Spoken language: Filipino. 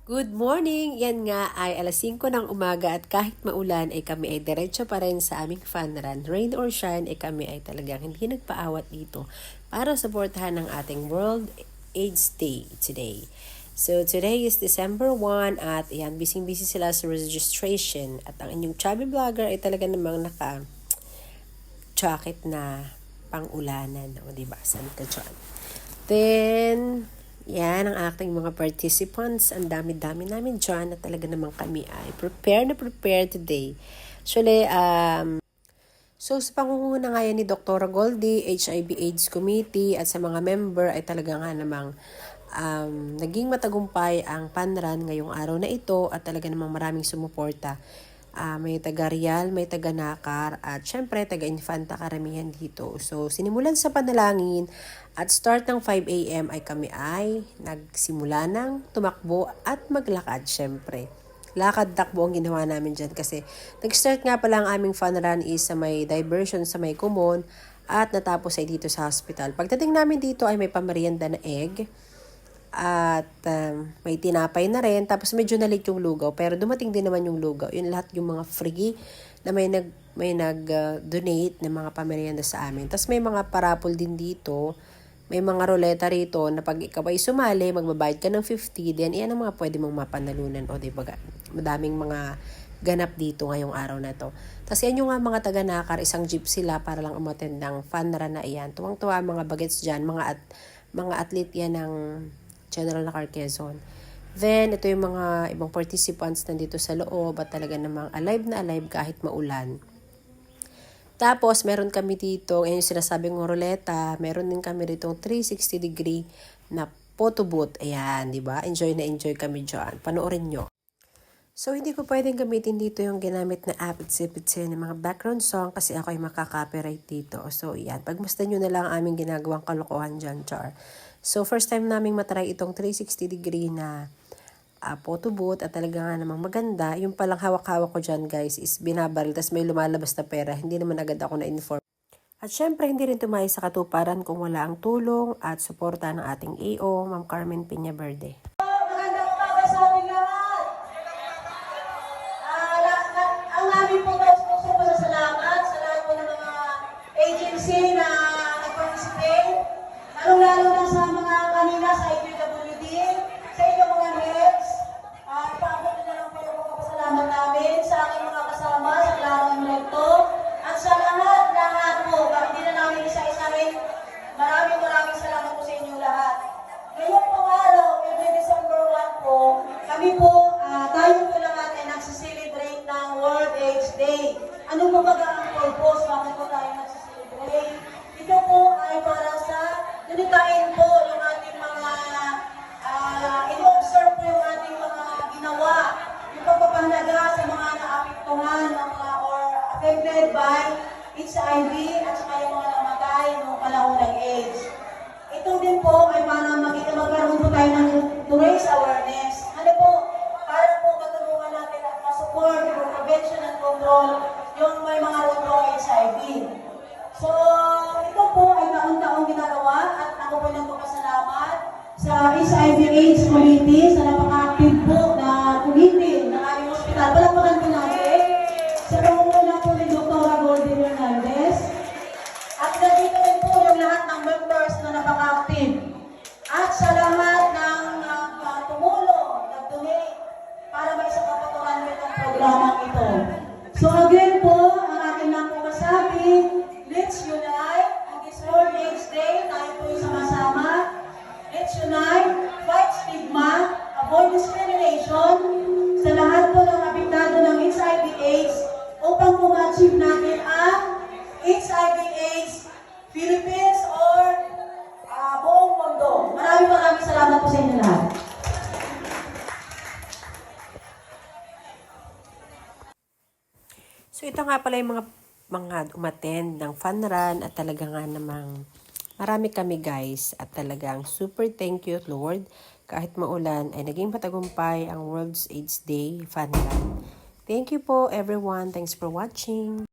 Good morning! Yan nga ay alas 5 ng umaga at kahit maulan ay kami ay diretso pa rin sa aming fun run. Rain or shine ay kami ay talagang hindi nagpaawat dito para suportahan ang ating World AIDS Day today. So today is December 1 at yan, busy-busy sila sa registration at ang inyong chubby vlogger ay talaga namang naka-jacket na pang-ulanan. O diba? Saan ka dyan? Then, yan ang aking mga participants. Ang dami-dami namin dyan na talaga naman kami ay prepare today. Actually, so sa pangunguna nga yan ni Dr. Goldie, HIV AIDS Committee at sa mga member ay talaga nga namang naging matagumpay ang panran ngayong araw na ito at talaga namang maraming sumuporta. May taga Real, may taga Nakar, at syempre taga Infanta karamihan dito. So, sinimulan sa panalangin at start ng 5 a.m. ay kami ay nagsimula ng tumakbo at maglakad syempre. Lakad-takbo ang ginawa namin dyan kasi nag-start nga pala ang aming fun run is sa may diversion sa may Kumon at natapos ay dito sa hospital. Pagdating namin dito ay may pamerienda na egg. At may tinapay na rin. Tapos medyo na-late yung lugaw. Pero dumating din naman yung lugaw. Yun lahat yung mga free na may nag-donate ng mga pamerienda sa amin. Tapos may mga parapol din dito. May mga roleta rito na pag ikaw ay sumali, magbabayad ka ng 50. Then iyan ang mga pwede mong mapanalunan. O diba, madaming mga ganap dito ngayong araw na to. Tapos yan yung mga taga-Nakar, isang jeep sila para lang umattend ng fun run na iyan. Tuwang-tuwa mga bagets dyan. Mga athlete yan ng General Nakar Quezon. Then, ito yung mga ibang participants nandito sa loob at talaga namang alive na alive kahit maulan. Tapos, meron kami dito, yung sinasabing ruleta, meron din kami dito 360 degree na photo booth. Ayan, di ba? Enjoy na enjoy kami dyan. Panoorin nyo. So, hindi ko pwedeng gamitin dito yung ginamit na apit-sipit ng mga background song kasi ako ay makaka-copyright dito. So, yan. Pagmasdan nyo na lang ang aming ginagawang kalokohan dyan, char. So, first time naming matry itong 360 degree na photo booth at talaga nga namang maganda. Yung palang hawak-hawak ko dyan, guys, is binabaril. Tapos may lumalabas na pera. Hindi naman agad ako na-inform. At syempre, hindi rin tumayo sa katuparan kung wala ang tulong at suporta ng ating AO, Ma'am Carmen Piña Verde. Lalo na sa mga kanina sa IPWD, sa inyong mga heads, ipaabot na lang po yung pagpapasalamat namin sa aking mga kasama sa Clarong Recto, at sa lahat po, hindi na namin isa-isahin, maraming salamat po sa inyo lahat. Ngayong pong araw, every December 1 po, kami po, tayo po lahat ay nagsiselebrate ng World AIDS Day. Ano po ba ang purpose? Bakit po tayo nagsiselebrate? Ito po ay para sa dunitain po yung ating mga in-observe po yung ating mga ginawa, yung pagpapahalaga sa mga naapektuhan or affected by HIV at saka yung mga namatay noong panahon ng AIDS. Ito din po ay para magkaroon po tayo ng to raise awareness. Ano po? Para po matulungan natin at ma-support yung prevention and control yung may mga root ng HIV. So, ito po ay taon-taong ginagawa at ako po nagpapasalamat sa HIV/AIDS Committee sa napaka-active po na committee ng aming hospital. Palakpakan po natin sa pangunguna po ni Dr. Goldie Hernandez. At nandito rin po yung lahat ng members na napaka-active. At sa lahat ng tumulong, nag-donate para may isang kapaturan rin ang programang ito. So again po, ang akin lang po masabi, let's unite on this World AIDS Day. Tayo po yung sama-sama. Let's unite, fight stigma, avoid discrimination sa lahat po ng apektado ng HIV/AIDS upang po ma-achieve natin ang HIV/AIDS Philippines or buong mundo. Maraming salamat po sa inyo lahat. So, ito nga pala yung mga umattend ng fun run at talaga nga namang marami kami guys at talagang super thank you Lord kahit maulan ay naging matagumpay ang World AIDS Day fun run. Thank you po everyone. Thanks for watching.